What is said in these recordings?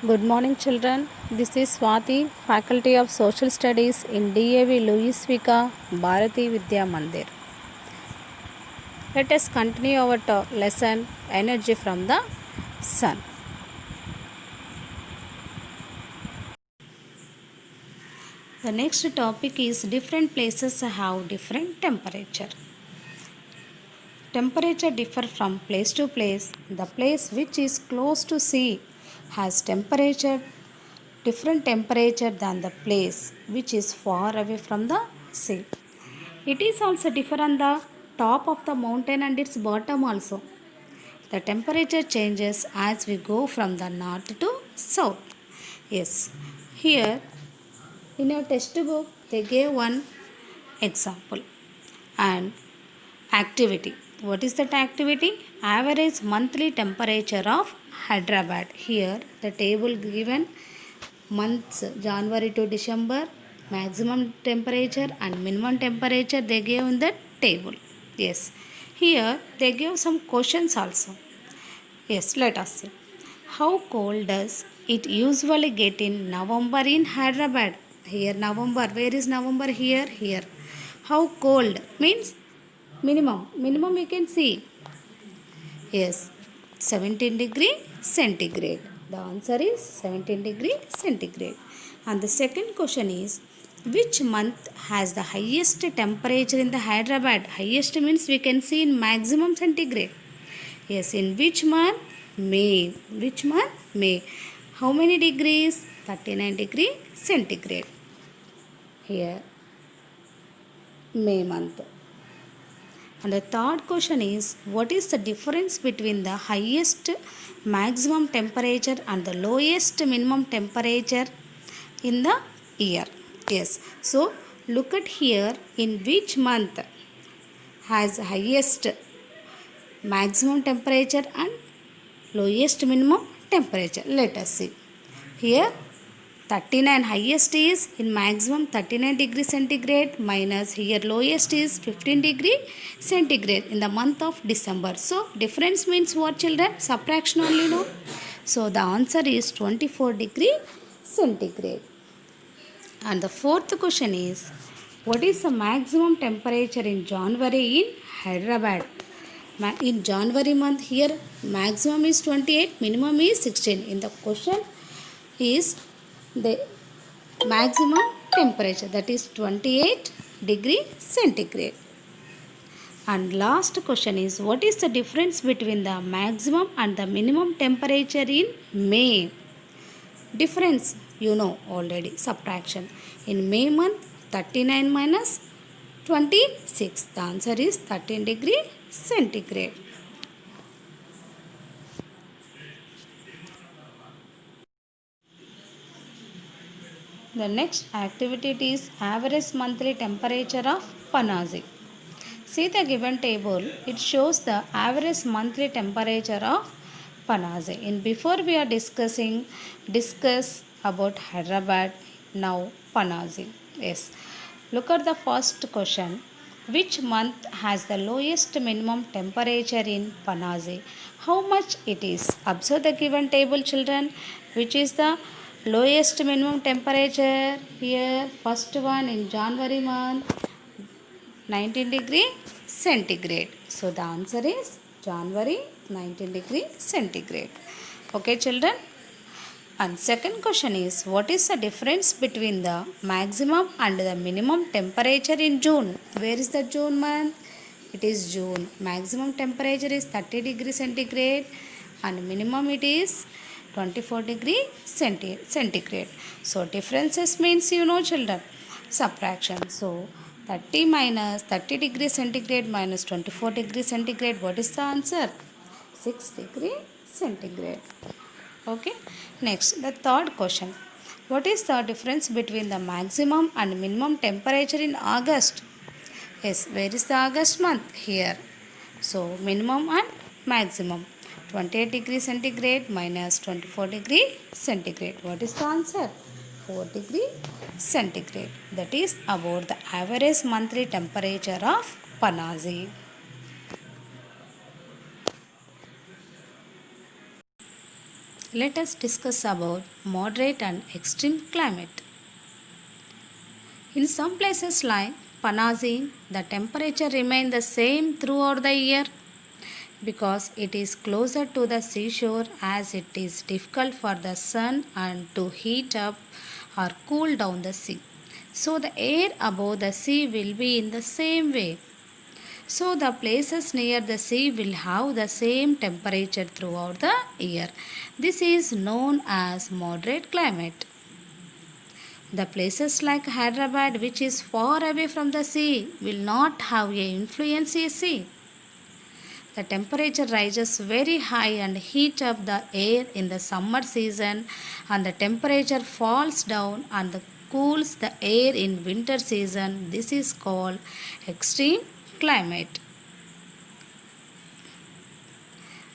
Good morning, children. This is Swati, Faculty of Social Studies in DAV Louis Vika, Bharati Vidya Mandir. Let us continue our lesson Energy from the Sun. The next topic is different places have different temperature. Temperature differ from place to place. The place which is close to sea has different temperature than the place which is far away from the sea. It is also differ on the top of the mountain and its bottom also. The temperature changes as we go from the north to south. Yes, here in your textbook they gave one example and activity. What is that activity? Average monthly temperature of Hyderabad. Here the table given months January to December, maximum temperature and minimum temperature they gave in the table. Yes, here they give some questions also. Yes, let us see. How cold does it usually get in November in Hyderabad? Here November. Where is November? Here. How cold means minimum. Minimum you can see. Yes, 17 degree centigrade. The answer is 17 degree centigrade. And the second question is, which month has the highest temperature in the Hyderabad? Highest means we can see in maximum centigrade. Yes, in which month? May. Which month? May. How many degrees? 39 degree centigrade. Here, May month. And the third question is, what is the difference between the highest maximum temperature and the lowest minimum temperature in the year? Yes. So, look at here in which month has highest maximum temperature and lowest minimum temperature. Let us see. Here 39 highest is in maximum 39 degree centigrade minus here lowest is 15 degree centigrade in the month of December. So difference means what, children? Subtraction only, no? So the answer is 24 degree centigrade. And the fourth question is, what is the maximum temperature in January in Hyderabad? In January month here maximum is 28, minimum is 16. In the question is the maximum temperature, that is 28 degree centigrade. And last question is, what is the difference between the maximum and the minimum temperature in May? Difference you know already, subtraction. In May month 39 minus 26, the answer is 13 degree centigrade. The next activity is average monthly temperature of Panaji. See the given table, it shows the average monthly temperature of Panaji. In before we are discuss about Hyderabad, now Panaji. Yes. Look at the first question. Which month has the lowest minimum temperature in Panaji? How much it is? Observe the given table, children. Which is the lowest minimum temperature? Here, first one in January month, 19 degree centigrade. So the answer is January 19 degree centigrade. Okay, children. And second question is, what is the difference between the maximum and the minimum temperature in June? Where is the June month? It is June. Maximum temperature is 30 degree centigrade and minimum it is 24 degree centigrade. So differences means you know, children, subtraction. So 30 minus 30 degree centigrade minus 24 degree centigrade, what is the answer? 6 degree centigrade. Okay. Next, the third question. What is the difference between the maximum and minimum temperature in August? Yes, where is the August month? Here. So, minimum and maximum. 28 degree centigrade minus 24 degree centigrade. What is the answer? 4 degree centigrade. That is about the average monthly temperature of Panaji. let us discuss about moderate and extreme climate. In some places like Panaji, the temperature remains the same throughout the year because it is closer to the seashore as it is difficult for the sun and to heat up or cool down the sea. So the air above the sea will be in the same way. So the places near the sea will have the same temperature throughout the year. This is known as moderate climate. The places like Hyderabad, which is far away from the sea, will not have a influence a sea. The temperature rises very high and heat up the air in the summer season, and the temperature falls down and cools the air in winter season. This is called extreme climate.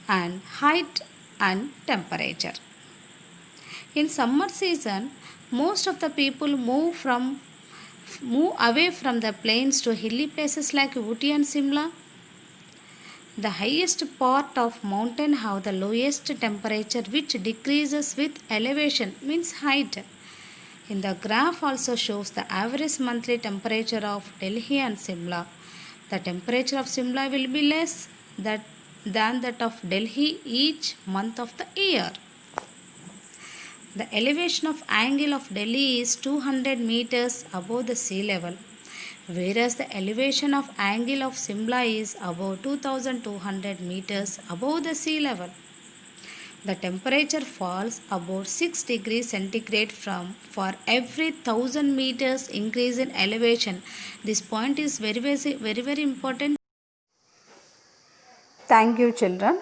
And height and temperature. In summer season, most of the people move away from the plains to hilly places like Ooty and Simla. The highest part of mountain have the lowest temperature which decreases with elevation means height. In the graph also shows the average monthly temperature of Delhi and Simla. The temperature of Simla will be less than that of Delhi each month of the year. The elevation of angle of Delhi is 200 meters above the sea level, whereas the elevation of angle of Simla is above 2200 meters above the sea level. The temperature falls about 6 degrees centigrade for every 1000 meters increase in elevation. This point is very important. Thank you, children.